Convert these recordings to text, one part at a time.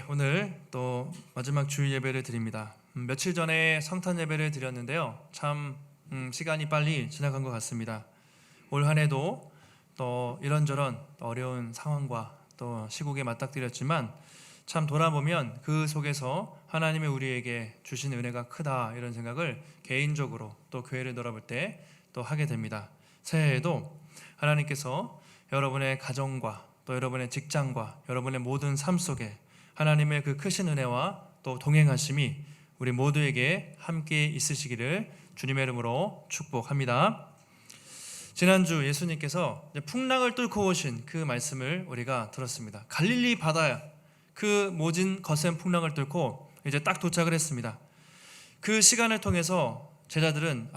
오늘 또 마지막 주일 예배를 드립니다. 며칠 전에 성탄 예배를 드렸는데요. 참 시간이 빨리 지나간 것 같습니다. 올 한 해도 또 이런저런 어려운 상황과 또 시국에 맞닥뜨렸지만 참 돌아보면 그 속에서 하나님이 우리에게 주신 은혜가 크다, 이런 생각을 개인적으로 또 교회를 돌아볼 때 또 하게 됩니다. 새해에도 하나님께서 여러분의 가정과 또 여러분의 직장과 여러분의 모든 삶 속에 하나님의 그 크신 은혜와 또 동행하심이 우리 모두에게 함께 있으시기를 주님의 이름으로 축복합니다. 지난주 예수님께서 풍랑을 뚫고 오신 그 말씀을 우리가 들었습니다. 갈릴리 바다 그 모진 거센 풍랑을 뚫고 이제 딱 도착을 했습니다. 그 시간을 통해서 제자들은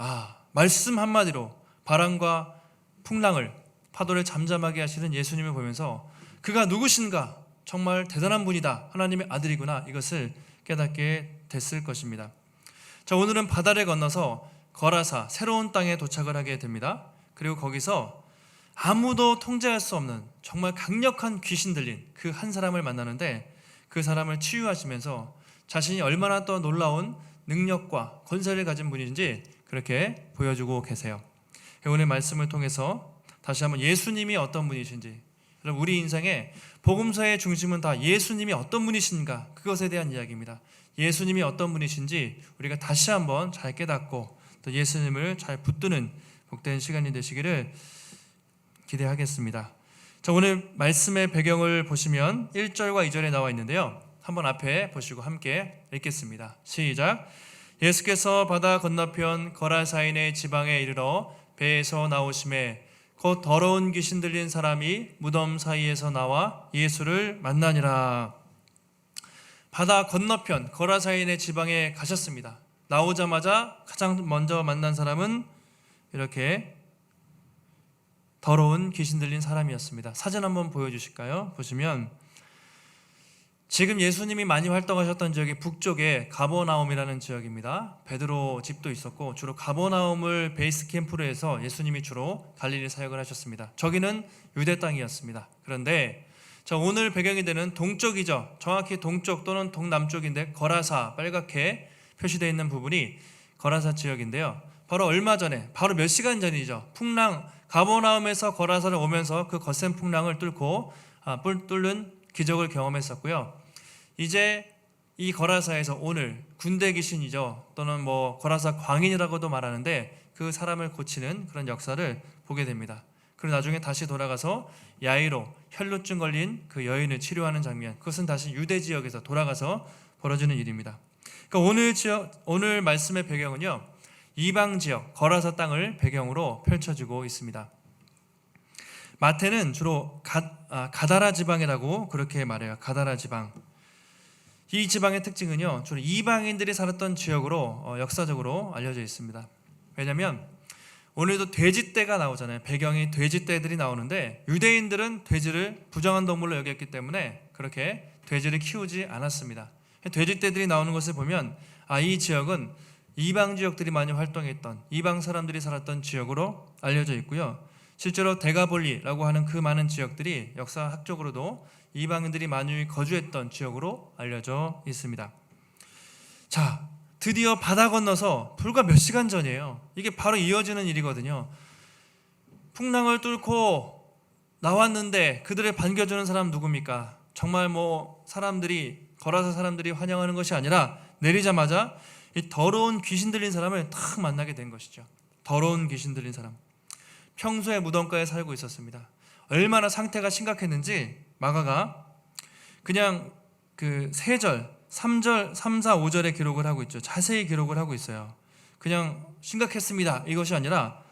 말씀 한마디로 바람과 풍랑을, 파도를 잠잠하게 하시는 예수님을 보면서 그가 누구신가, 정말 대단한 분이다, 하나님의 아들이구나, 이것을 깨닫게 됐을 것입니다. 자, 오늘은 바다를 건너서 거라사, 새로운 땅에 도착을 하게 됩니다. 그리고 거기서 아무도 통제할 수 없는 정말 강력한 귀신 들린 그 한 사람을 만나는데, 그 사람을 치유하시면서 자신이 얼마나 또 놀라운 능력과 권세를 가진 분인지 그렇게 보여주고 계세요. 오늘 말씀을 통해서 다시 한번 예수님이 어떤 분이신지, 우리 인생의 복음서의 중심은 다 예수님이 어떤 분이신가, 그것에 대한 이야기입니다. 예수님이 어떤 분이신지 우리가 다시 한번 잘 깨닫고 또 예수님을 잘 붙드는 복된 시간이 되시기를 기대하겠습니다. 자, 오늘 말씀의 배경을 보시면 1절과 2절에 나와 있는데요. 한번 앞에 보시고 함께 읽겠습니다. 시작. 예수께서 바다 건너편 거라사인의 지방에 이르러 배에서 나오심에 곧 더러운 귀신 들린 사람이 무덤 사이에서 나와 예수를 만나니라. 바다 건너편 거라사인의 지방에 가셨습니다. 나오자마자 가장 먼저 만난 사람은 이렇게 더러운 귀신 들린 사람이었습니다. 사진 한번 보여주실까요? 보시면 지금 예수님이 많이 활동하셨던 지역이 북쪽의 가버나움이라는 지역입니다. 베드로 집도 있었고 주로 가버나움을 베이스 캠프로 해서 예수님이 주로 갈릴리 사역을 하셨습니다. 저기는 유대 땅이었습니다. 그런데 자, 오늘 배경이 되는 동쪽이죠. 정확히 동쪽 또는 동남쪽인데 거라사, 빨갛게 표시되어 있는 부분이 거라사 지역인데요. 바로 얼마 전에, 바로 몇 시간 전이죠. 풍랑, 가버나움에서 거라사를 오면서 그 거센 풍랑을 뚫는 기적을 경험했었고요. 이제 이 거라사에서 오늘 군대 귀신이죠, 또는 거라사 광인이라고도 말하는데 그 사람을 고치는 그런 역사를 보게 됩니다. 그리고 나중에 다시 돌아가서 야이로, 혈루증 걸린 그 여인을 치료하는 장면, 그것은 다시 유대 지역에서 돌아가서 벌어지는 일입니다. 그러니까 오늘 말씀의 배경은요, 이방 지역 거라사 땅을 배경으로 펼쳐지고 있습니다. 마태는 주로 가다라 지방이라고 그렇게 말해요. 가다라 지방. 이 지방의 특징은요, 주로 이방인들이 살았던 지역으로 역사적으로 알려져 있습니다. 왜냐하면 오늘도 돼지떼가 나오잖아요. 배경이 돼지떼들이 나오는데 유대인들은 돼지를 부정한 동물로 여겼기 때문에 그렇게 돼지를 키우지 않았습니다. 돼지떼들이 나오는 것을 보면 이 지역은 이방 지역들이 많이 활동했던, 이방 사람들이 살았던 지역으로 알려져 있고요. 실제로 데가볼리라고 하는 그 많은 지역들이 역사학적으로도 이방인들이 많이 거주했던 지역으로 알려져 있습니다. 자, 드디어 바다 건너서 불과 몇 시간 전이에요. 이게 바로 이어지는 일이거든요. 풍랑을 뚫고 나왔는데 그들을 반겨주는 사람 누굽니까? 정말 거라사 사람들이 환영하는 것이 아니라 내리자마자 이 더러운 귀신 들린 사람을 딱 만나게 된 것이죠. 더러운 귀신 들린 사람. 평소에 무덤가에 살고 있었습니다. 얼마나 상태가 심각했는지 마가가 그냥 그 3절, 3절, 3, 4, 5절에 기록을 하고 있죠. 자세히 기록을 하고 있어요. 그냥 심각했습니다, 이것이 아니라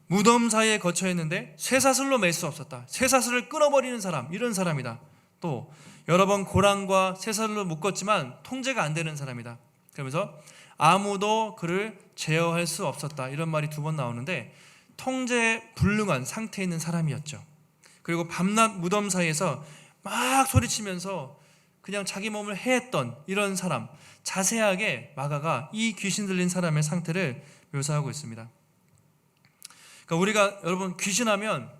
무덤 사이에 거쳐 있는데 쇠사슬로 맬 수 없었다. 쇠사슬을 끊어버리는 사람, 이런 사람이다. 또 여러 번 고랑과 쇠사슬로 묶었지만 통제가 안 되는 사람이다. 그러면서 아무도 그를 제어할 수 없었다, 이런 말이 2번 나오는데 통제 불능한 상태에 있는 사람이었죠. 그리고 밤낮 무덤 사이에서 막 소리치면서 그냥 자기 몸을 해했던 이런 사람, 자세하게 마가가 이 귀신 들린 사람의 상태를 묘사하고 있습니다. 그러니까 우리가 여러분 귀신하면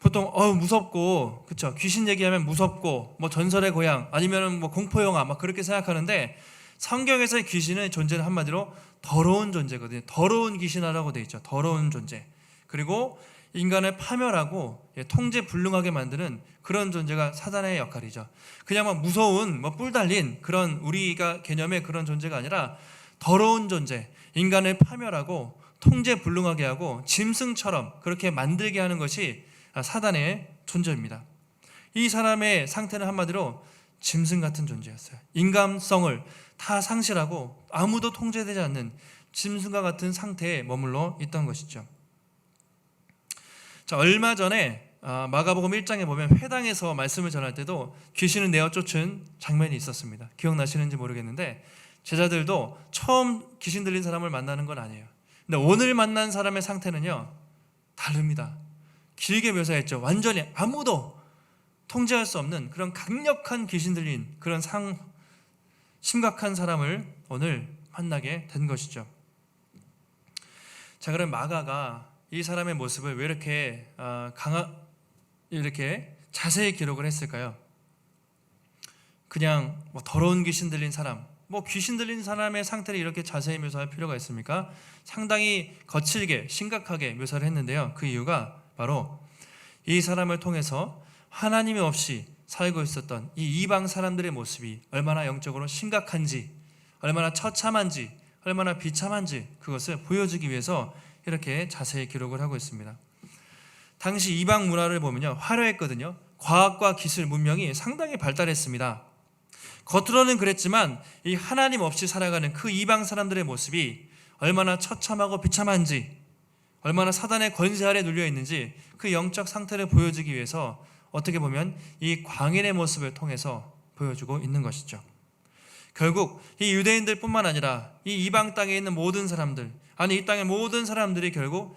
보통 무섭고, 그쵸, 귀신 얘기하면 무섭고 뭐 전설의 고향 아니면 뭐 공포 영화 막 그렇게 생각하는데, 성경에서의 귀신의 존재는 한마디로 더러운 존재거든요. 더러운 귀신이라고 돼 있죠. 더러운 존재. 그리고 인간을 파멸하고 통제 불능하게 만드는 그런 존재가 사단의 역할이죠. 그냥 막 무서운 뭐 뿔 달린 그런 우리가 개념의 그런 존재가 아니라 더러운 존재, 인간을 파멸하고 통제 불능하게 하고 짐승처럼 그렇게 만들게 하는 것이 사단의 존재입니다. 이 사람의 상태는 한마디로 짐승 같은 존재였어요. 인간성을 다 상실하고 아무도 통제되지 않는 짐승과 같은 상태에 머물러 있던 것이죠. 자, 얼마 전에 마가복음 1장에 보면 회당에서 말씀을 전할 때도 귀신을 내어 쫓은 장면이 있었습니다. 기억나시는지 모르겠는데, 제자들도 처음 귀신 들린 사람을 만나는 건 아니에요. 근데 오늘 만난 사람의 상태는요, 다릅니다. 길게 묘사했죠. 완전히 아무도 통제할 수 없는 그런 강력한 귀신 들린 그런 심각한 사람을 오늘 만나게 된 것이죠. 자, 그럼 마가가 이 사람의 모습을 왜 이렇게 자세히 기록을 했을까요? 그냥 뭐 더러운 귀신 들린 사람, 뭐 귀신 들린 사람의 상태를 이렇게 자세히 묘사할 필요가 있습니까? 상당히 거칠게 심각하게 묘사를 했는데요. 그 이유가 바로 이 사람을 통해서 하나님이 없이 살고 있었던 이 이방 사람들의 모습이 얼마나 영적으로 심각한지, 얼마나 처참한지, 얼마나 비참한지 그것을 보여주기 위해서 이렇게 자세히 기록을 하고 있습니다. 당시 이방 문화를 보면요, 화려했거든요. 과학과 기술, 문명이 상당히 발달했습니다. 겉으로는 그랬지만 이 하나님 없이 살아가는 그 이방 사람들의 모습이 얼마나 처참하고 비참한지, 얼마나 사단의 권세 아래 눌려 있는지 그 영적 상태를 보여주기 위해서 어떻게 보면 이 광인의 모습을 통해서 보여주고 있는 것이죠. 결국 이 유대인들뿐만 아니라 이 이방 땅에 있는 모든 사람들, 아니 이 땅의 모든 사람들이 결국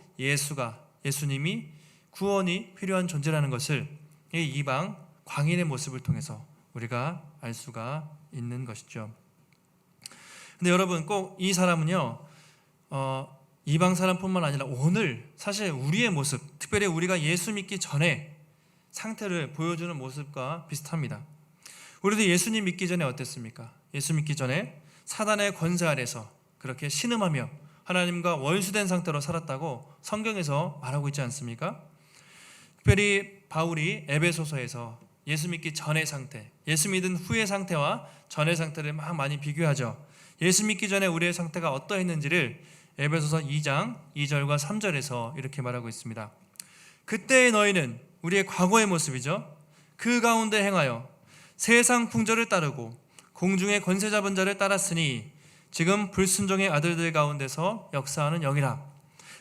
예수님이 구원이 필요한 존재라는 것을 이 이방 광인의 모습을 통해서 우리가 알 수가 있는 것이죠. 근데 여러분, 꼭 이 사람은요, 이방 사람뿐만 아니라 오늘 사실 우리의 모습, 특별히 우리가 예수 믿기 전에 상태를 보여주는 모습과 비슷합니다. 우리도 예수님 믿기 전에 어땠습니까? 예수 믿기 전에 사단의 권세 아래서 그렇게 신음하며 하나님과 원수된 상태로 살았다고 성경에서 말하고 있지 않습니까? 특별히 바울이 에베소서에서 예수 믿기 전의 상태, 예수 믿은 후의 상태와 전의 상태를 많이 비교하죠. 예수 믿기 전에 우리의 상태가 어떠했는지를 에베소서 2장 2절과 3절에서 이렇게 말하고 있습니다. 그때의 너희는, 우리의 과거의 모습이죠, 그 가운데 행하여 세상 풍조를 따르고 공중의 권세 잡은 자를 따랐으니 지금 불순종의 아들들 가운데서 역사하는 영이라.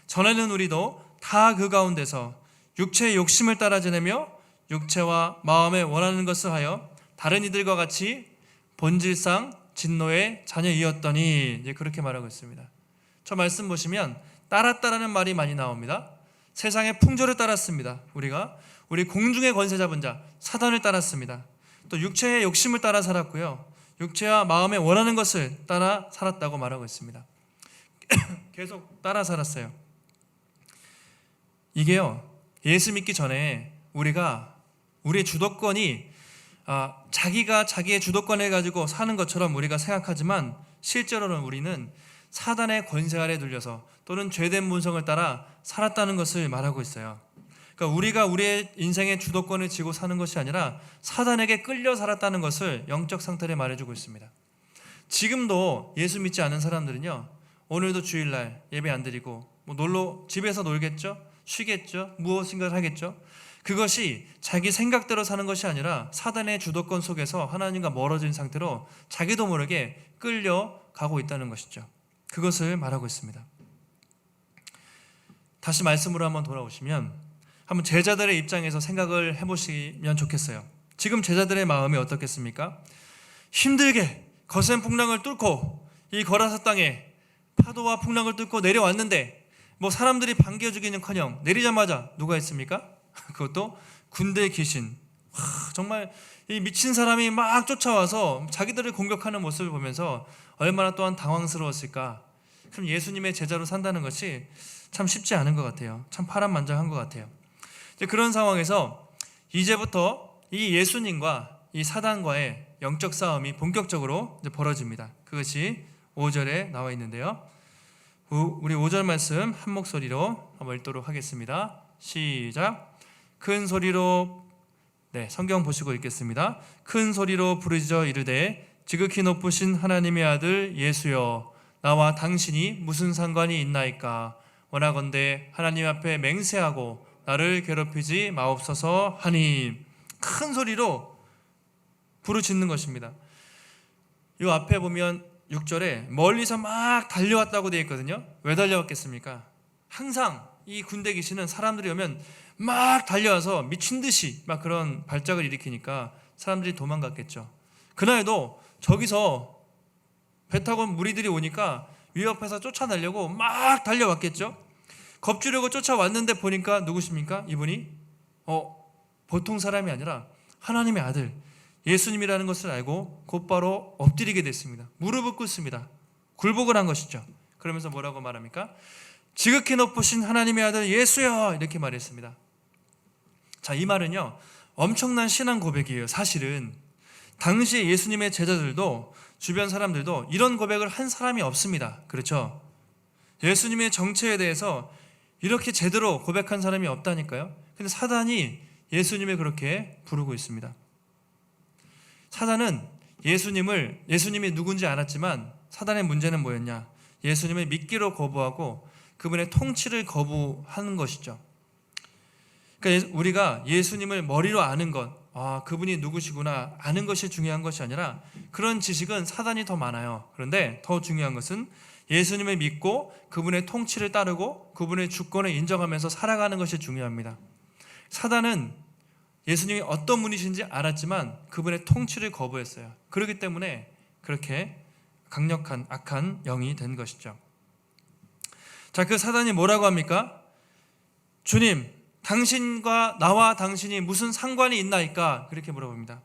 전에는 우리도 다 그 가운데서 육체의 욕심을 따라 지내며 육체와 마음에 원하는 것을 하여 다른 이들과 같이 본질상 진노의 자녀이었더니, 이제 그렇게 말하고 있습니다. 저 말씀 보시면 따랐다라는 말이 많이 나옵니다. 세상의 풍조를 따랐습니다. 우리 공중의 권세 잡은 자 사단을 따랐습니다. 또 육체의 욕심을 따라 살았고요, 육체와 마음에 원하는 것을 따라 살았다고 말하고 있습니다. 계속 따라 살았어요. 이게요, 예수 믿기 전에 우리의 주도권이 자기가 자기의 주도권을 가지고 사는 것처럼 우리가 생각하지만, 실제로는 우리는 사단의 권세 아래 눌려서 또는 죄된 본성을 따라 살았다는 것을 말하고 있어요. 그러니까 우리가 우리의 인생의 주도권을 쥐고 사는 것이 아니라 사단에게 끌려 살았다는 것을 영적 상태를 말해주고 있습니다. 지금도 예수 믿지 않은 사람들은요, 오늘도 주일날 예배 안 드리고 뭐 집에서 놀겠죠, 쉬겠죠, 무엇인가를 하겠죠. 그것이 자기 생각대로 사는 것이 아니라 사단의 주도권 속에서 하나님과 멀어진 상태로 자기도 모르게 끌려가고 있다는 것이죠. 그것을 말하고 있습니다. 다시 말씀으로 한번 돌아오시면 한번 제자들의 입장에서 생각을 해보시면 좋겠어요. 지금 제자들의 마음이 어떻겠습니까? 힘들게 거센 풍랑을 뚫고 이 거라사 땅에 파도와 풍랑을 뚫고 내려왔는데 뭐 사람들이 반겨주기는커녕 내리자마자 누가 있습니까? 그것도 군대 귀신, 정말 이 미친 사람이 막 쫓아와서 자기들을 공격하는 모습을 보면서 얼마나 또한 당황스러웠을까. 그럼 예수님의 제자로 산다는 것이 참 쉽지 않은 것 같아요. 참 파란만장한 것 같아요. 그런 상황에서 이제부터 이 예수님과 이 사단과의 영적 싸움이 본격적으로 이제 벌어집니다. 그것이 5절에 나와 있는데요. 우리 5절 말씀 한 목소리로 한번 읽도록 하겠습니다. 시작. 큰 소리로, 성경 보시고 읽겠습니다. 큰 소리로 부르짖어 이르되 지극히 높으신 하나님의 아들 예수여, 나와 당신이 무슨 상관이 있나이까? 원하건대 하나님 앞에 맹세하고 나를 괴롭히지 마옵소서 하니. 큰 소리로 부르짖는 것입니다. 이 앞에 보면 6절에 멀리서 막 달려왔다고 되어 있거든요. 왜 달려왔겠습니까? 항상 이 군대 귀신은 사람들이 오면 막 달려와서 미친 듯이 막 그런 발작을 일으키니까 사람들이 도망갔겠죠. 그날에도 저기서 배 타고 무리들이 오니까 위협해서 쫓아내려고 막 달려왔겠죠. 겁주려고 쫓아왔는데 보니까 누구십니까? 이분이 보통 사람이 아니라 하나님의 아들 예수님이라는 것을 알고 곧바로 엎드리게 됐습니다. 무릎을 꿇습니다. 굴복을 한 것이죠. 그러면서 뭐라고 말합니까? 지극히 높으신 하나님의 아들 예수여, 이렇게 말했습니다. 자, 이 말은요 엄청난 신앙 고백이에요. 사실은 당시 예수님의 제자들도 주변 사람들도 이런 고백을 한 사람이 없습니다. 그렇죠? 예수님의 정체에 대해서 이렇게 제대로 고백한 사람이 없다니까요. 근데 사단이 예수님을 그렇게 부르고 있습니다. 사단은 예수님이 누군지 알았지만 사단의 문제는 뭐였냐? 예수님을 믿기로 거부하고 그분의 통치를 거부하는 것이죠. 그러니까 우리가 예수님을 머리로 아는 것, 그분이 누구시구나 아는 것이 중요한 것이 아니라 그런 지식은 사단이 더 많아요. 그런데 더 중요한 것은 예수님을 믿고 그분의 통치를 따르고 그분의 주권을 인정하면서 살아가는 것이 중요합니다. 사단은 예수님이 어떤 분이신지 알았지만 그분의 통치를 거부했어요. 그렇기 때문에 그렇게 강력한 악한 영이 된 것이죠. 자, 그 사단이 뭐라고 합니까? 주님, 당신과 나와 당신이 무슨 상관이 있나이까? 그렇게 물어봅니다.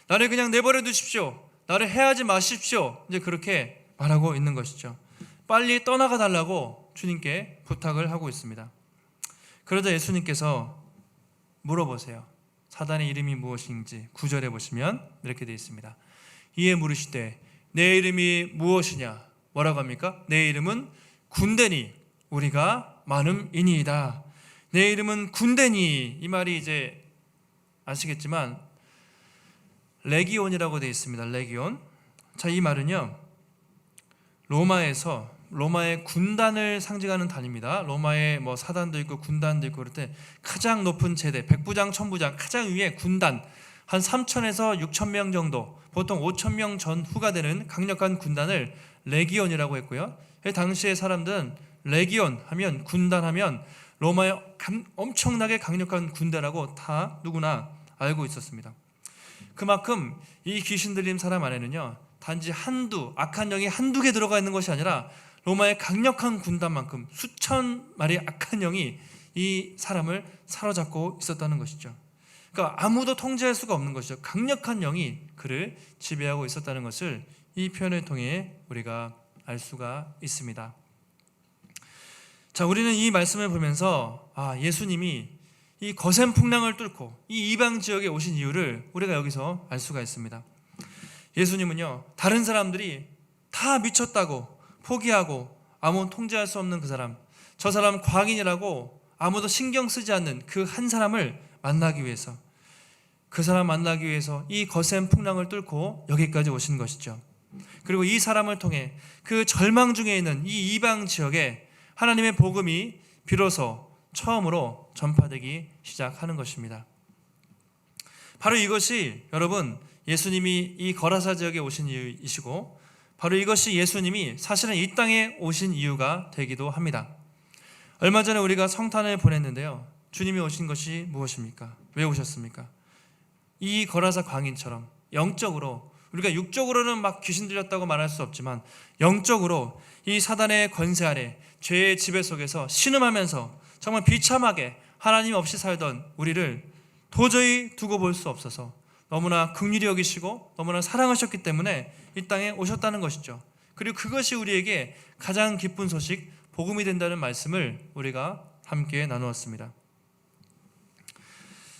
나를 그냥 내버려 두십시오. 나를 해하지 마십시오. 이제 그렇게 말하고 있는 것이죠. 빨리 떠나가 달라고 주님께 부탁을 하고 있습니다. 그러자 예수님께서 물어보세요. 사단의 이름이 무엇인지 9절에 보시면 이렇게 되어 있습니다. 이에 물으시되 내 이름이 무엇이냐? 뭐라고 합니까? 내 이름은 군대니 우리가 많음이니이다. 내 이름은 군대니, 이 말이 이제 아시겠지만 레기온이라고 되어 있습니다. 레기온. 자, 이 말은요 로마의 군단을 상징하는 단입니다. 로마에 사단도 있고 군단도 있고 그럴 때 가장 높은 제대, 백부장, 천부장 가장 위에 군단 한 3,000에서 6,000명 정도, 보통 5,000명 전후가 되는 강력한 군단을 레기온이라고 했고요. 당시의 사람들은 레기온 하면, 군단 하면 로마의 엄청나게 강력한 군대라고 다 누구나 알고 있었습니다. 그만큼 이 귀신 들린 사람 안에는요 단지 악한 영이 한두 개 들어가 있는 것이 아니라 로마의 강력한 군단만큼 수천 마리의 악한 영이 이 사람을 사로잡고 있었다는 것이죠. 그러니까 아무도 통제할 수가 없는 것이죠. 강력한 영이 그를 지배하고 있었다는 것을 이 표현을 통해 우리가 알 수가 있습니다. 자, 우리는 이 말씀을 보면서 예수님이 이 거센 풍랑을 뚫고 이 이방 지역에 오신 이유를 우리가 여기서 알 수가 있습니다. 예수님은요 다른 사람들이 다 미쳤다고 포기하고 아무 통제할 수 없는 그 사람, 저 사람 과학인이라고 아무도 신경 쓰지 않는 그 한 사람을 만나기 위해서, 그 사람 만나기 위해서 이 거센 풍랑을 뚫고 여기까지 오신 것이죠. 그리고 이 사람을 통해 그 절망 중에 있는 이 이방 지역에 하나님의 복음이 비로소 처음으로 전파되기 시작하는 것입니다. 바로 이것이 여러분 예수님이 이 거라사 지역에 오신 이유이시고, 바로 이것이 예수님이 사실은 이 땅에 오신 이유가 되기도 합니다. 얼마 전에 우리가 성탄을 보냈는데요, 주님이 오신 것이 무엇입니까? 왜 오셨습니까? 이 거라사 광인처럼 영적으로, 우리가 육적으로는 막 귀신 들렸다고 말할 수 없지만 영적으로 이 사단의 권세 아래 죄의 지배 속에서 신음하면서 정말 비참하게 하나님 없이 살던 우리를 도저히 두고 볼 수 없어서 너무나 긍휼히 여기시고 너무나 사랑하셨기 때문에 이 땅에 오셨다는 것이죠. 그리고 그것이 우리에게 가장 기쁜 소식, 복음이 된다는 말씀을 우리가 함께 나누었습니다.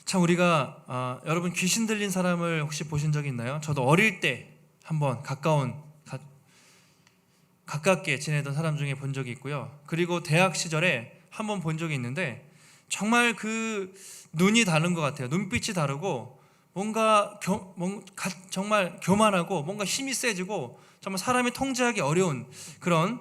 참 우리가 여러분 귀신 들린 사람을 혹시 보신 적이 있나요? 저도 어릴 때 한번 가깝게 지내던 사람 중에 본 적이 있고요. 그리고 대학 시절에 한번 본 적이 있는데 정말 그 눈이 다른 것 같아요. 눈빛이 다르고 뭔가 정말 교만하고 뭔가 힘이 세지고 정말 사람이 통제하기 어려운 그런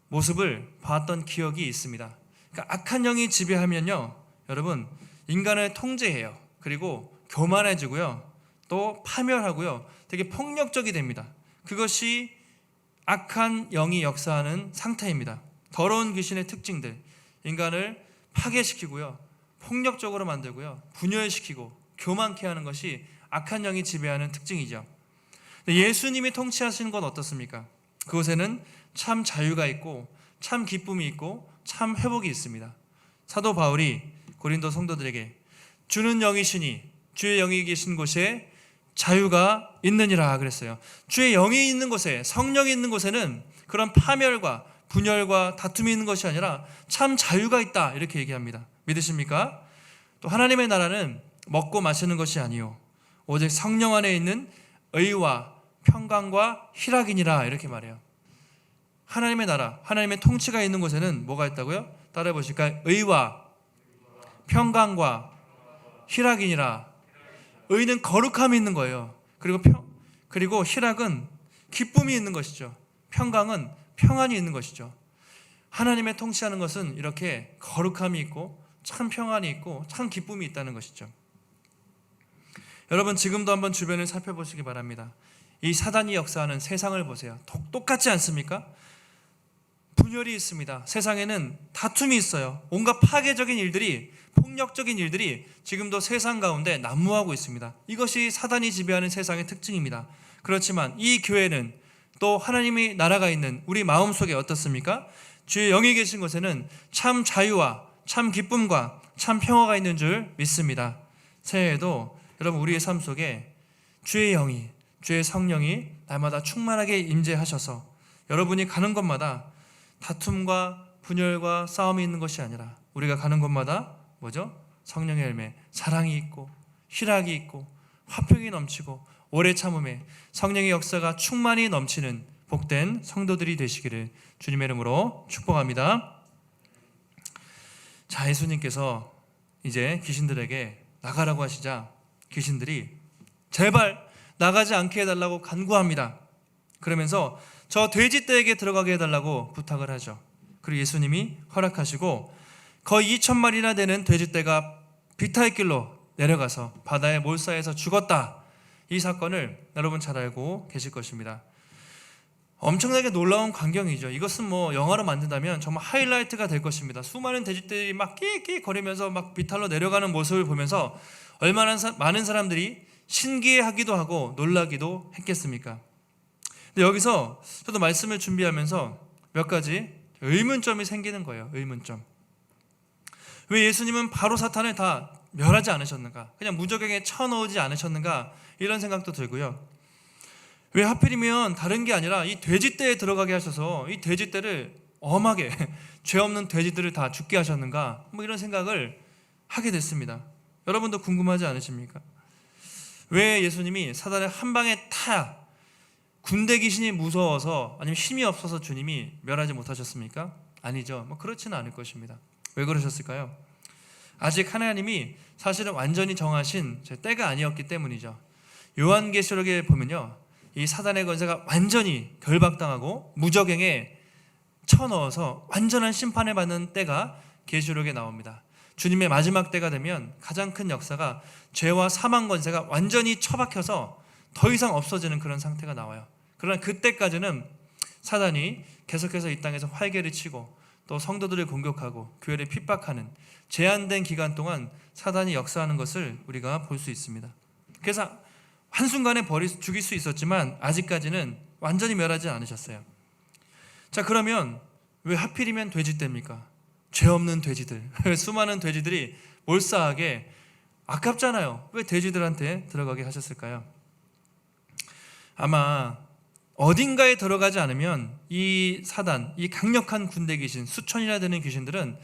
모습을 봤던 기억이 있습니다. 그러니까 악한 영이 지배하면요, 여러분 인간을 통제해요. 그리고 교만해지고요, 또 파멸하고요, 되게 폭력적이 됩니다. 그것이 악한 영이 역사하는 상태입니다. 더러운 귀신의 특징들, 인간을 파괴시키고요, 폭력적으로 만들고요, 분열시키고 교만케 하는 것이 악한 영이 지배하는 특징이죠. 예수님이 통치하시는 건 어떻습니까? 그곳에는 참 자유가 있고 참 기쁨이 있고 참 회복이 있습니다. 사도 바울이 고린도 성도들에게 주는 영이시니 주의 영이 계신 곳에 자유가 있느니라 그랬어요. 주의 영이 있는 곳에, 성령이 있는 곳에는 그런 파멸과 분열과 다툼이 있는 것이 아니라 참 자유가 있다, 이렇게 얘기합니다. 믿으십니까? 또 하나님의 나라는 먹고 마시는 것이 아니요 오직 성령 안에 있는 의와 평강과 희락이니라, 이렇게 말해요. 하나님의 나라, 하나님의 통치가 있는 곳에는 뭐가 있다고요? 따라해 보실까요? 의와 평강과 희락이니라. 의는 거룩함이 있는 거예요. 그리고 희락은 기쁨이 있는 것이죠. 평강은 평안이 있는 것이죠. 하나님의 통치하는 것은 이렇게 거룩함이 있고 참 평안이 있고 참 기쁨이 있다는 것이죠. 여러분 지금도 한번 주변을 살펴보시기 바랍니다. 이 사단이 역사하는 세상을 보세요. 똑같지 않습니까? 분열이 있습니다. 세상에는 다툼이 있어요. 온갖 파괴적인 일들이, 폭력적인 일들이 지금도 세상 가운데 난무하고 있습니다. 이것이 사단이 지배하는 세상의 특징입니다. 그렇지만 이 교회는 또 하나님의 나라가 있는 우리 마음속에 어떻습니까? 주의 영이 계신 곳에는 참 자유와 참 기쁨과 참 평화가 있는 줄 믿습니다. 새해에도 여러분 우리의 삶 속에 주의 영이, 주의 성령이 날마다 충만하게 임재하셔서 여러분이 가는 곳마다 다툼과 분열과 싸움이 있는 것이 아니라 우리가 가는 곳마다 뭐죠? 성령의 열매, 사랑이 있고 희락이 있고 화평이 넘치고 오래 참음에 성령의 역사가 충만히 넘치는 복된 성도들이 되시기를 주님의 이름으로 축복합니다. 자, 예수님께서 이제 귀신들에게 나가라고 하시자 귀신들이 제발 나가지 않게 해달라고 간구합니다. 그러면서 저 돼지떼에게 들어가게 해달라고 부탁을 하죠. 그리고 예수님이 허락하시고 거의 2,000마리나 되는 돼지떼가 비타의 길로 내려가서 바다에 몰사해서 죽었다. 이 사건을 여러분 잘 알고 계실 것입니다. 엄청나게 놀라운 광경이죠. 이것은 뭐 영화로 만든다면 정말 하이라이트가 될 것입니다. 수많은 돼지떼들이 막 끼익끼익 거리면서 막 비탈로 내려가는 모습을 보면서 얼마나 많은 사람들이 신기해하기도 하고 놀라기도 했겠습니까? 근데 여기서 저도 말씀을 준비하면서 몇 가지 의문점이 생기는 거예요. 의문점. 왜 예수님은 바로 사탄을 다 멸하지 않으셨는가? 그냥 무적행에 쳐넣지 않으셨는가? 이런 생각도 들고요. 왜 하필이면 다른 게 아니라 이 돼지떼에 들어가게 하셔서 이 돼지떼를 엄하게 죄 없는 돼지들을 다 죽게 하셨는가? 뭐 이런 생각을 하게 됐습니다. 여러분도 궁금하지 않으십니까? 왜 예수님이 사단을 한 방에 타 군대 귀신이 무서워서 아니면 힘이 없어서 주님이 멸하지 못하셨습니까? 아니죠. 뭐 그렇지는 않을 것입니다. 왜 그러셨을까요? 아직 하나님이 사실은 완전히 정하신 때가 아니었기 때문이죠. 요한계시록에 보면요, 이 사단의 권세가 완전히 결박당하고 무적행에 쳐넣어서 완전한 심판을 받는 때가 계시록에 나옵니다. 주님의 마지막 때가 되면 가장 큰 역사가 죄와 사망 권세가 완전히 처박혀서 더 이상 없어지는 그런 상태가 나와요. 그러나 그때까지는 사단이 계속해서 이 땅에서 활개를 치고 또 성도들을 공격하고 교회를 핍박하는 제한된 기간 동안 사단이 역사하는 것을 우리가 볼 수 있습니다. 그래서 한순간에 죽일 수 있었지만 아직까지는 완전히 멸하지 않으셨어요. 자, 그러면 왜 하필이면 돼지떼입니까? 죄 없는 돼지들, 수많은 돼지들이 몰사하게 아깝잖아요. 왜 돼지들한테 들어가게 하셨을까요? 아마 어딘가에 들어가지 않으면 이 사단, 이 강력한 군대 귀신, 수천이나 되는 귀신들은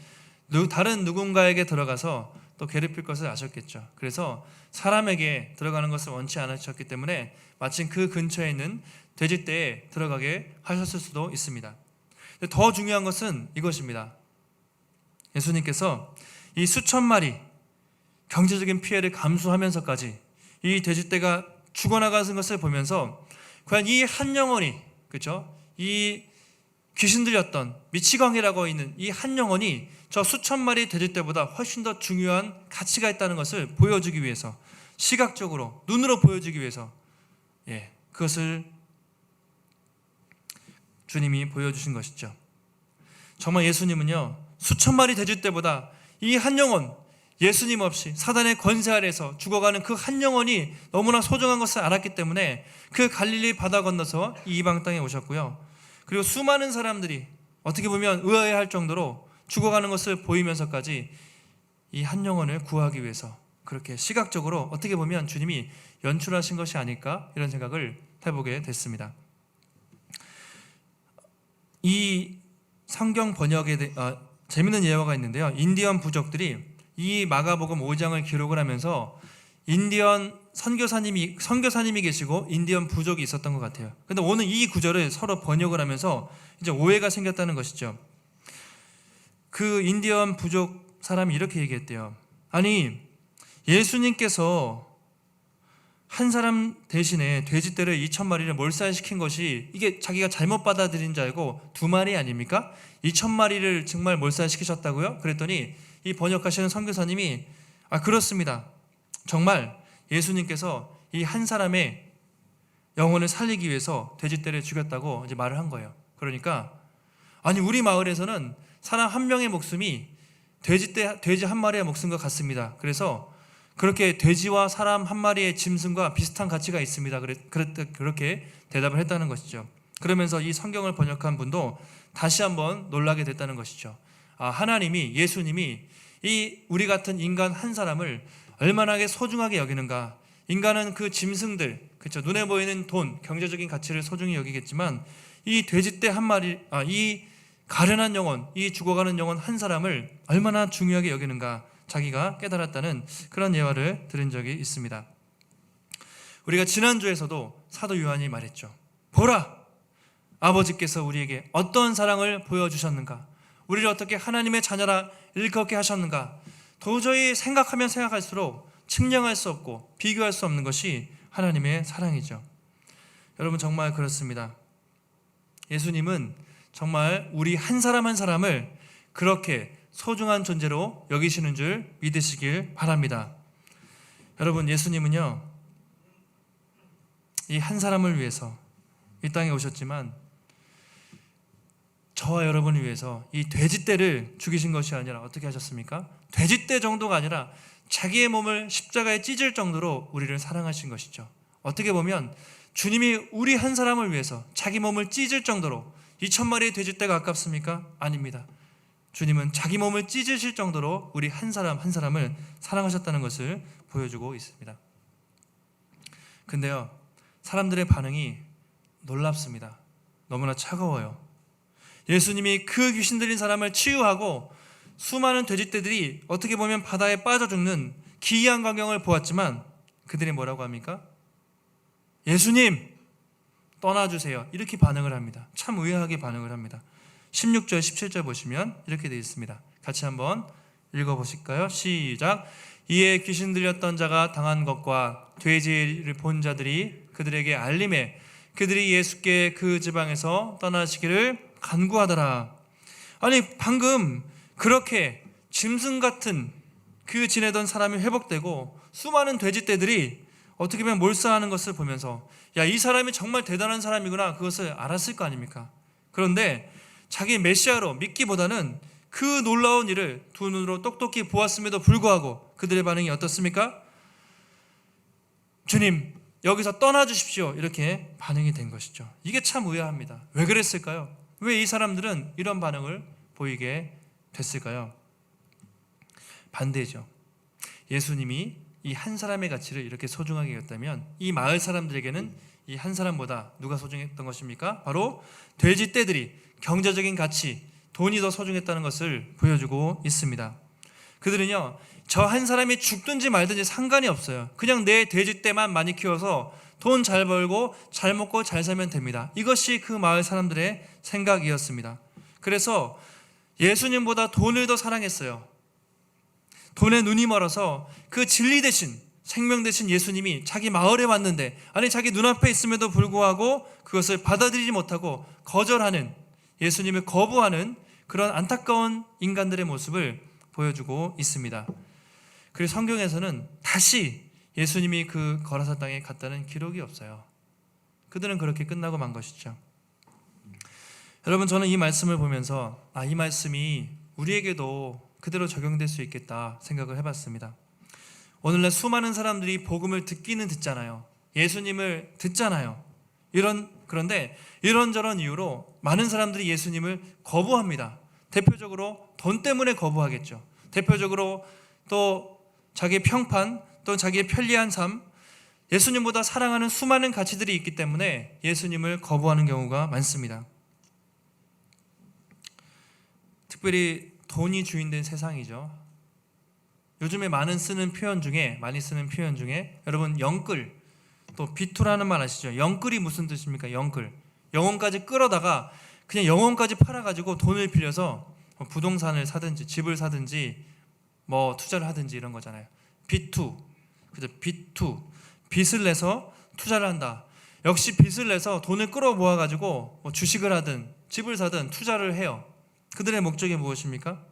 다른 누군가에게 들어가서 또 또 괴롭힐 것을 아셨겠죠. 그래서 사람에게 들어가는 것을 원치 않으셨기 때문에 마침 그 근처에 있는 돼지떼에 들어가게 하셨을 수도 있습니다. 더 중요한 것은 이것입니다. 예수님께서 이 수천 마리 경제적인 피해를 감수하면서까지 이 돼지떼가 죽어나가는 것을 보면서 과연 이 한 영혼이, 그렇죠? 이 귀신 들렸던 미치광이라고 있는 이 한 영혼이 저 수천 마리 돼지떼보다 훨씬 더 중요한 가치가 있다는 것을 보여주기 위해서, 시각적으로 눈으로 보여주기 위해서 그것을 주님이 보여주신 것이죠. 정말 예수님은요, 수천 마리 돼지떼보다 이 한 영혼, 예수님 없이 사단의 권세 아래에서 죽어가는 그 한 영혼이 너무나 소중한 것을 알았기 때문에 그 갈릴리 바다 건너서 이 이방 땅에 오셨고요. 그리고 수많은 사람들이 어떻게 보면 의아해할 정도로 죽어가는 것을 보이면서까지 이 한 영혼을 구하기 위해서 그렇게 시각적으로 어떻게 보면 주님이 연출하신 것이 아닐까, 이런 생각을 해보게 됐습니다. 이 성경 번역에 재미있는 예화가 있는데요. 인디언 부족들이 이 마가복음 5장을 기록을 하면서 인디언 선교사님이 계시고 인디언 부족이 있었던 것 같아요. 근데 오늘 이 구절을 서로 번역을 하면서 이제 오해가 생겼다는 것이죠. 그 인디언 부족 사람이 이렇게 얘기했대요. 아니, 예수님께서 한 사람 대신에 돼지떼를 2,000마리를 몰살시킨 것이 이게 자기가 잘못 받아들인 줄 알고 2마리 아닙니까? 2,000마리를 정말 몰살시키셨다고요? 그랬더니 이 번역하시는 선교사님이 그렇습니다. 정말 예수님께서 이 한 사람의 영혼을 살리기 위해서 돼지떼를 죽였다고 이제 말을 한 거예요. 그러니까 아니, 우리 마을에서는 사람 한 명의 목숨이 돼지 한 마리의 목숨과 같습니다. 그래서 그렇게 돼지와 사람 한 마리의 짐승과 비슷한 가치가 있습니다. 그렇게 대답을 했다는 것이죠. 그러면서 이 성경을 번역한 분도 다시 한번 놀라게 됐다는 것이죠. 하나님이, 예수님이 이 우리 같은 인간 한 사람을 얼마나 소중하게 여기는가. 인간은 그 짐승들, 그렇죠, 눈에 보이는 돈, 경제적인 가치를 소중히 여기겠지만 이 돼지떼 한 마리, 이 가련한 영혼, 이 죽어가는 영혼 한 사람을 얼마나 중요하게 여기는가 자기가 깨달았다는 그런 예화를 들은 적이 있습니다. 우리가 지난주에서도 사도 요한이 말했죠. 보라, 아버지께서 우리에게 어떤 사랑을 보여주셨는가, 우리를 어떻게 하나님의 자녀라 일컫게 하셨는가. 도저히 생각하면 생각할수록 측량할 수 없고 비교할 수 없는 것이 하나님의 사랑이죠. 여러분, 정말 그렇습니다. 예수님은 정말 우리 한 사람 한 사람을 그렇게 소중한 존재로 여기시는 줄 믿으시길 바랍니다. 여러분, 예수님은요, 이 한 사람을 위해서 이 땅에 오셨지만 저와 여러분을 위해서 이 돼지떼를 죽이신 것이 아니라 어떻게 하셨습니까? 돼지떼 정도가 아니라 자기의 몸을 십자가에 찢을 정도로 우리를 사랑하신 것이죠. 어떻게 보면 주님이 우리 한 사람을 위해서 자기 몸을 찢을 정도로 2,000마리의 돼지떼가 아깝습니까? 아닙니다. 주님은 자기 몸을 찢으실 정도로 우리 한 사람 한 사람을 사랑하셨다는 것을 보여주고 있습니다. 근데요, 사람들의 반응이 놀랍습니다. 너무나 차가워요. 예수님이 그 귀신 들린 사람을 치유하고 수많은 돼지떼들이 어떻게 보면 바다에 빠져 죽는 기이한 광경을 보았지만 그들이 뭐라고 합니까? 예수님, 떠나주세요. 이렇게 반응을 합니다. 참 의아하게 반응을 합니다. 16절, 17절 보시면 이렇게 되어 있습니다. 같이 한번 읽어보실까요? 시작. 이에 귀신 들렸던 자가 당한 것과 돼지를 본 자들이 그들에게 알림해 그들이 예수께 그 지방에서 떠나시기를 간구하더라. 아니, 방금 그렇게 짐승 같은 그 지내던 사람이 회복되고 수많은 돼지떼들이 어떻게 보면 몰사하는 것을 보면서 이 사람이 정말 대단한 사람이구나, 그것을 알았을 거 아닙니까? 그런데 자기 메시아로 믿기보다는 그 놀라운 일을 두 눈으로 똑똑히 보았음에도 불구하고 그들의 반응이 어떻습니까? 주님, 여기서 떠나주십시오. 이렇게 반응이 된 것이죠. 이게 참 의아합니다. 왜 그랬을까요? 왜 이 사람들은 이런 반응을 보이게 됐을까요? 반대죠. 예수님이 이 한 사람의 가치를 이렇게 소중하게 여겼다면 이 마을 사람들에게는 이 한 사람보다 누가 소중했던 것입니까? 바로 돼지떼들이 경제적인 가치, 돈이 더 소중했다는 것을 보여주고 있습니다. 그들은요, 저 한 사람이 죽든지 말든지 상관이 없어요. 그냥 내 돼지 떼만 많이 키워서 돈 잘 벌고 잘 먹고 잘 살면 됩니다. 이것이 그 마을 사람들의 생각이었습니다. 그래서 예수님보다 돈을 더 사랑했어요. 돈에 눈이 멀어서 그 진리 대신, 생명 대신 예수님이 자기 마을에 왔는데, 아니 자기 눈앞에 있음에도 불구하고 그것을 받아들이지 못하고 거절하는, 예수님을 거부하는 그런 안타까운 인간들의 모습을 보여주고 있습니다. 그리고 성경에서는 다시 예수님이 그 거라사 땅에 갔다는 기록이 없어요. 그들은 그렇게 끝나고 만 것이죠. 여러분, 저는 이 말씀을 보면서 이 말씀이 우리에게도 그대로 적용될 수 있겠다 생각을 해봤습니다. 오늘날 수많은 사람들이 복음을 듣기는 듣잖아요. 예수님을 듣잖아요. 그런데 이런저런 이유로 많은 사람들이 예수님을 거부합니다. 대표적으로 돈 때문에 거부하겠죠. 대표적으로 또 자기의 평판, 또 자기의 편리한 삶, 예수님보다 사랑하는 수많은 가치들이 있기 때문에 예수님을 거부하는 경우가 많습니다. 특별히 돈이 주인된 세상이죠. 요즘에 많이 쓰는 표현 중에 여러분, 영끌, 또 비투라는 말 아시죠? 영끌이 무슨 뜻입니까? 영끌, 영혼까지 끌어다가 그냥 영혼까지 팔아가지고 돈을 빌려서 부동산을 사든지 집을 사든지 뭐 투자를 하든지 이런 거잖아요. 비투, 그죠? 비투, 빚을 내서 투자를 한다. 역시 빚을 내서 돈을 끌어 모아가지고 뭐 주식을 하든 집을 사든 투자를 해요. 그들의 목적이 무엇입니까?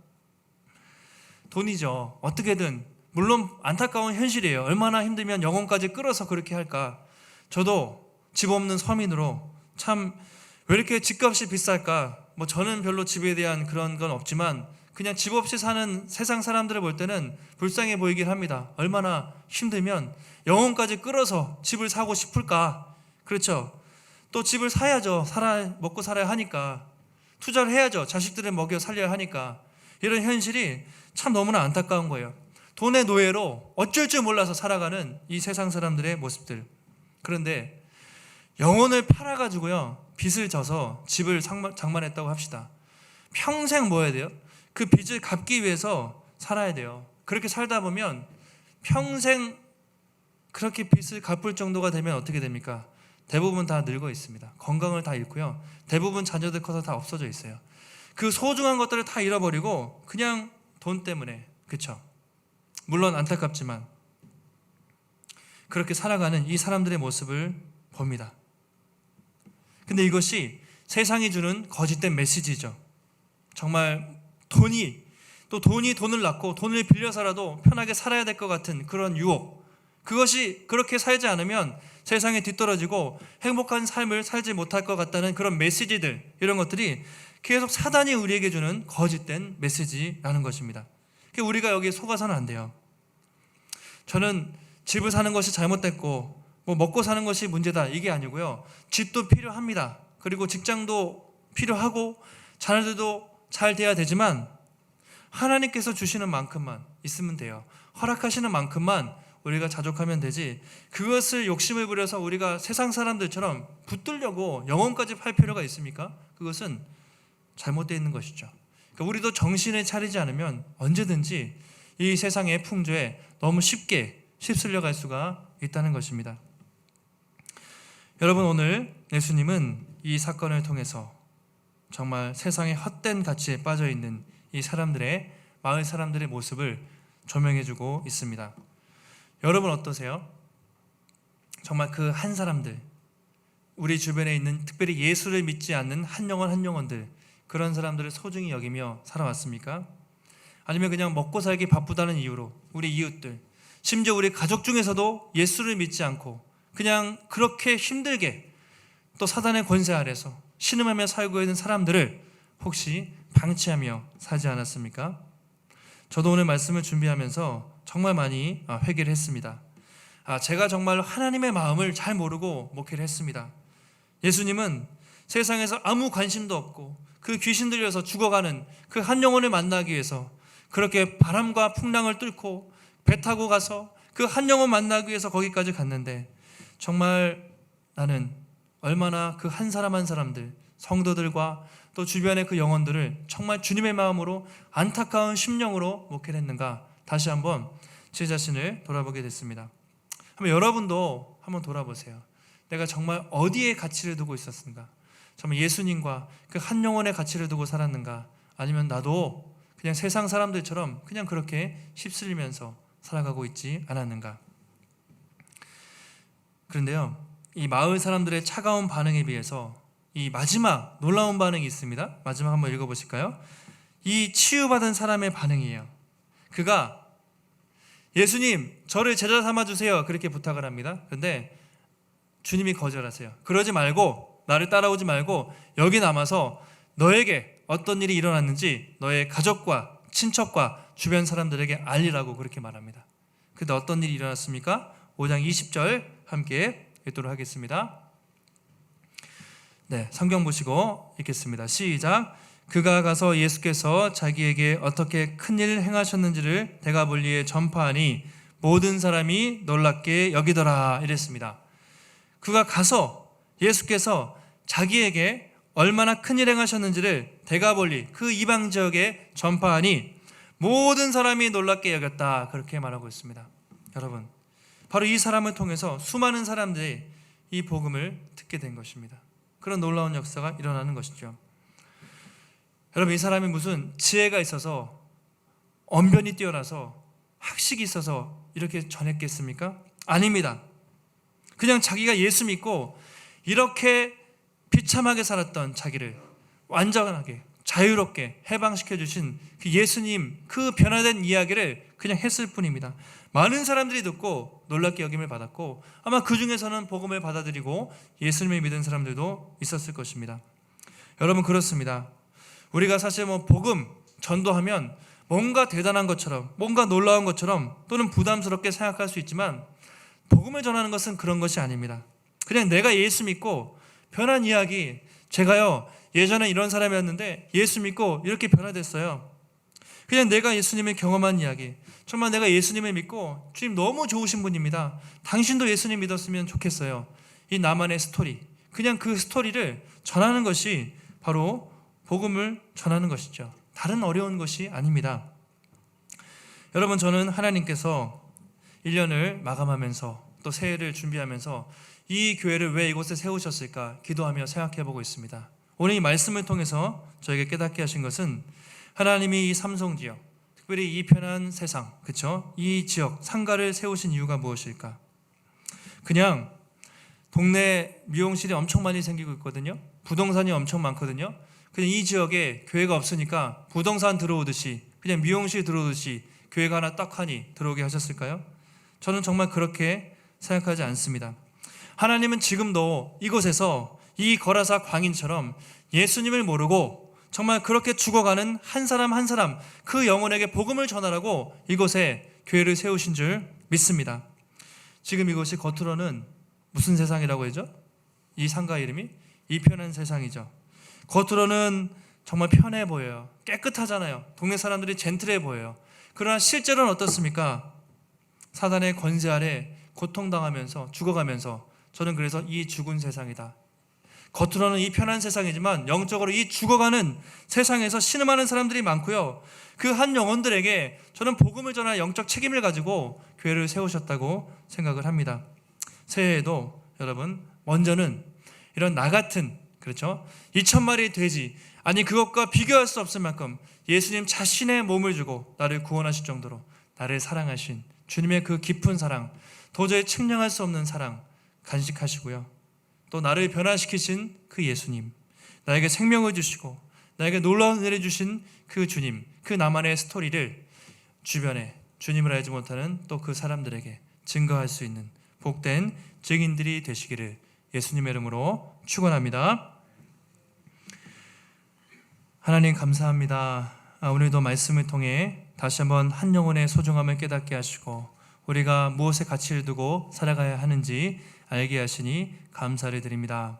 돈이죠. 어떻게든, 물론 안타까운 현실이에요. 얼마나 힘들면 영혼까지 끌어서 그렇게 할까. 저도 집 없는 서민으로 참 왜 이렇게 집값이 비쌀까. 뭐 저는 별로 집에 대한 그런 건 없지만 그냥 집 없이 사는 세상 사람들을 볼 때는 불쌍해 보이긴 합니다. 얼마나 힘들면 영혼까지 끌어서 집을 사고 싶을까. 그렇죠. 또 집을 사야죠. 먹고 살아야 하니까. 투자를 해야죠. 자식들을 먹여 살려야 하니까. 이런 현실이 참 너무나 안타까운 거예요. 돈의 노예로 어쩔 줄 몰라서 살아가는 이 세상 사람들의 모습들. 그런데 영혼을 팔아가지고요, 빚을 져서 집을 장만했다고 합시다. 평생 뭐 해야 돼요? 그 빚을 갚기 위해서 살아야 돼요. 그렇게 살다 보면 평생 그렇게 빚을 갚을 정도가 되면 어떻게 됩니까? 대부분 다 늙어 있습니다. 건강을 다 잃고요, 대부분 자녀들 커서 다 없어져 있어요. 그 소중한 것들을 다 잃어버리고 그냥 돈 때문에, 그렇죠? 물론 안타깝지만 그렇게 살아가는 이 사람들의 모습을 봅니다. 근데 이것이 세상이 주는 거짓된 메시지죠. 정말 돈이 돈을 낳고 돈을 빌려서라도 편하게 살아야 될 것 같은 그런 유혹, 그것이 그렇게 살지 않으면 세상에 뒤떨어지고 행복한 삶을 살지 못할 것 같다는 그런 메시지들, 이런 것들이 계속 사단이 우리에게 주는 거짓된 메시지라는 것입니다. 우리가 여기에 속아서는 안 돼요. 저는 집을 사는 것이 잘못됐고 뭐 먹고 사는 것이 문제다, 이게 아니고요. 집도 필요합니다. 그리고 직장도 필요하고 자녀들도 잘 돼야 되지만 하나님께서 주시는 만큼만 있으면 돼요. 허락하시는 만큼만 우리가 자족하면 되지, 그것을 욕심을 부려서 우리가 세상 사람들처럼 붙들려고 영혼까지 팔 필요가 있습니까? 그것은 잘못되어 있는 것이죠. 그러니까 우리도 정신을 차리지 않으면 언제든지 이 세상의 풍조에 너무 쉽게 휩쓸려 갈 수가 있다는 것입니다. 여러분, 오늘 예수님은 이 사건을 통해서 정말 세상의 헛된 가치에 빠져있는 이 사람들의, 마을 사람들의 모습을 조명해주고 있습니다. 여러분 어떠세요? 정말 그 한 사람들, 우리 주변에 있는 특별히 예수를 믿지 않는 한 영혼들, 그런 사람들을 소중히 여기며 살아왔습니까? 아니면 그냥 먹고 살기 바쁘다는 이유로 우리 이웃들, 심지어 우리 가족 중에서도 예수를 믿지 않고 그냥 그렇게 힘들게 또 사단의 권세 아래서 신음하며 살고 있는 사람들을 혹시 방치하며 살지 않았습니까? 저도 오늘 말씀을 준비하면서 정말 많이 회개를 했습니다. 제가 정말 하나님의 마음을 잘 모르고 목회를 했습니다. 예수님은 세상에서 아무 관심도 없고 그 귀신 들려서 죽어가는 그 한 영혼을 만나기 위해서 그렇게 바람과 풍랑을 뚫고 배 타고 가서 그 한 영혼 만나기 위해서 거기까지 갔는데, 정말 나는 얼마나 그 한 사람 한 사람들 성도들과 또 주변의 그 영혼들을 정말 주님의 마음으로 안타까운 심령으로 목회를 했는가, 다시 한번 제 자신을 돌아보게 됐습니다. 한번 여러분도 한번 돌아보세요. 내가 정말 어디에 가치를 두고 있었는가? 정말 예수님과 그 한 영혼의 가치를 두고 살았는가? 아니면 나도 그냥 세상 사람들처럼 그냥 그렇게 휩쓸리면서 살아가고 있지 않았는가? 그런데요, 이 마을 사람들의 차가운 반응에 비해서 이 마지막 놀라운 반응이 있습니다. 마지막 한번 읽어보실까요? 이 치유받은 사람의 반응이에요. 그가 예수님, 저를 제자 삼아주세요, 그렇게 부탁을 합니다. 그런데 주님이 거절하세요. 그러지 말고, 나를 따라오지 말고 여기 남아서 너에게 어떤 일이 일어났는지 너의 가족과 친척과 주변 사람들에게 알리라고 그렇게 말합니다. 근데 어떤 일이 일어났습니까? 5장 20절 함께 읽도록 하겠습니다. 네, 성경 보시고 읽겠습니다. 시작. 그가 가서 예수께서 자기에게 어떻게 큰일 행하셨는지를 데가볼리에 전파하니 모든 사람이 놀랍게 여기더라, 이랬습니다. 그가 가서 예수께서 자기에게 얼마나 큰일 행하셨는지를 데가볼리, 그 이방 지역에 전파하니 모든 사람이 놀랍게 여겼다, 그렇게 말하고 있습니다. 여러분, 바로 이 사람을 통해서 수많은 사람들이 이 복음을 듣게 된 것입니다. 그런 놀라운 역사가 일어나는 것이죠. 여러분, 이 사람이 무슨 지혜가 있어서, 언변이 뛰어나서, 학식이 있어서 이렇게 전했겠습니까? 아닙니다. 그냥 자기가 예수 믿고 이렇게 비참하게 살았던 자기를 완전하게 자유롭게 해방시켜 주신 그 예수님, 그 변화된 이야기를 그냥 했을 뿐입니다. 많은 사람들이 듣고 놀랍게 여김을 받았고, 아마 그 중에서는 복음을 받아들이고 예수님을 믿은 사람들도 있었을 것입니다. 여러분, 그렇습니다. 우리가 사실 복음 전도하면 뭔가 대단한 것처럼, 뭔가 놀라운 것처럼, 또는 부담스럽게 생각할 수 있지만 복음을 전하는 것은 그런 것이 아닙니다. 그냥 내가 예수 믿고 변한 이야기, 제가요 예전에 이런 사람이었는데 예수 믿고 이렇게 변화됐어요. 그냥 내가 예수님을 경험한 이야기, 정말 내가 예수님을 믿고 주님 너무 좋으신 분입니다, 당신도 예수님 믿었으면 좋겠어요, 이 나만의 스토리, 그냥 그 스토리를 전하는 것이 바로 복음을 전하는 것이죠. 다른 어려운 것이 아닙니다. 여러분, 저는 하나님께서 1년을 마감하면서 또 새해를 준비하면서 이 교회를 왜 이곳에 세우셨을까 기도하며 생각해 보고 있습니다. 오늘 이 말씀을 통해서 저에게 깨닫게 하신 것은 하나님이 이 삼성지역, 특별히 이 편한 세상, 그렇죠? 이 지역 상가를 세우신 이유가 무엇일까? 그냥 동네 미용실이 엄청 많이 생기고 있거든요. 부동산이 엄청 많거든요. 그냥 이 지역에 교회가 없으니까 부동산 들어오듯이, 그냥 미용실 들어오듯이 교회가 하나 딱 하니 들어오게 하셨을까요? 저는 정말 그렇게 생각하지 않습니다. 하나님은 지금도 이곳에서 이 거라사 광인처럼 예수님을 모르고 정말 그렇게 죽어가는 한 사람 한 사람, 그 영혼에게 복음을 전하라고 이곳에 교회를 세우신 줄 믿습니다. 지금 이곳이 겉으로는 무슨 세상이라고 하죠? 이 상가 이름이 이 편한 세상이죠. 겉으로는 정말 편해 보여요. 깨끗하잖아요. 동네 사람들이 젠틀해 보여요. 그러나 실제로는 어떻습니까? 사단의 권세 아래 고통당하면서 죽어가면서, 저는 그래서 이 죽은 세상이다, 겉으로는 이 편한 세상이지만 영적으로 이 죽어가는 세상에서 신음하는 사람들이 많고요, 그 한 영혼들에게 저는 복음을 전할 영적 책임을 가지고 교회를 세우셨다고 생각을 합니다. 새해에도 여러분, 먼저는 이런 나 같은, 그렇죠, 2,000마리의 돼지, 아니 그것과 비교할 수 없을 만큼 예수님 자신의 몸을 주고 나를 구원하실 정도로 나를 사랑하신 주님의 그 깊은 사랑, 도저히 측량할 수 없는 사랑 간직하시고요, 또 나를 변화시키신 그 예수님, 나에게 생명을 주시고 나에게 놀라운 은혜를 주신 그 주님, 그 나만의 스토리를 주변에 주님을 알지 못하는 또 그 사람들에게 증거할 수 있는 복된 증인들이 되시기를 예수님의 이름으로 축원합니다. 하나님 감사합니다. 오늘도 말씀을 통해 다시 한번 한 영혼의 소중함을 깨닫게 하시고 우리가 무엇에 가치를 두고 살아가야 하는지 알게 하시니 감사를 드립니다.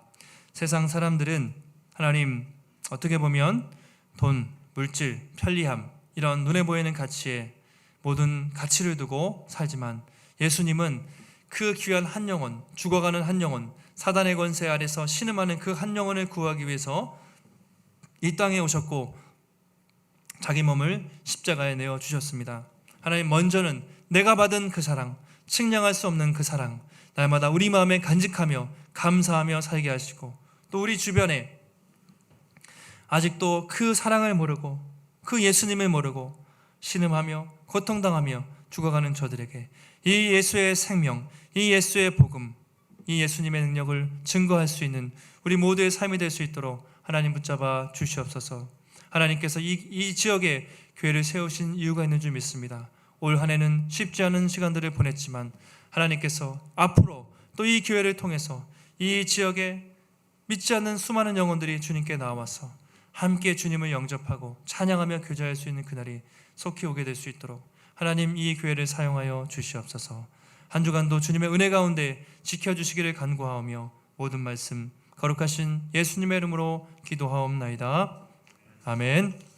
세상 사람들은 하나님 어떻게 보면 돈, 물질, 편리함, 이런 눈에 보이는 가치에 모든 가치를 두고 살지만 예수님은 그 귀한 한 영혼, 죽어가는 한 영혼, 사단의 권세 아래서 신음하는 그 한 영혼을 구하기 위해서 이 땅에 오셨고 자기 몸을 십자가에 내어 주셨습니다. 하나님, 먼저는 내가 받은 그 사랑, 측량할 수 없는 그 사랑, 날마다 우리 마음에 간직하며 감사하며 살게 하시고, 또 우리 주변에 아직도 그 사랑을 모르고 그 예수님을 모르고 신음하며 고통당하며 죽어가는 저들에게 이 예수의 생명, 이 예수의 복음, 이 예수님의 능력을 증거할 수 있는 우리 모두의 삶이 될 수 있도록 하나님 붙잡아 주시옵소서. 하나님께서 이 지역에 교회를 세우신 이유가 있는 줄 믿습니다. 올 한 해는 쉽지 않은 시간들을 보냈지만 하나님께서 앞으로 또 이 교회를 통해서 이 지역에 믿지 않는 수많은 영혼들이 주님께 나와서 함께 주님을 영접하고 찬양하며 교제할 수 있는 그날이 속히 오게 될 수 있도록 하나님, 이 교회를 사용하여 주시옵소서. 한 주간도 주님의 은혜 가운데 지켜주시기를 간구하오며 모든 말씀 거룩하신 예수님의 이름으로 기도하옵나이다. 아멘.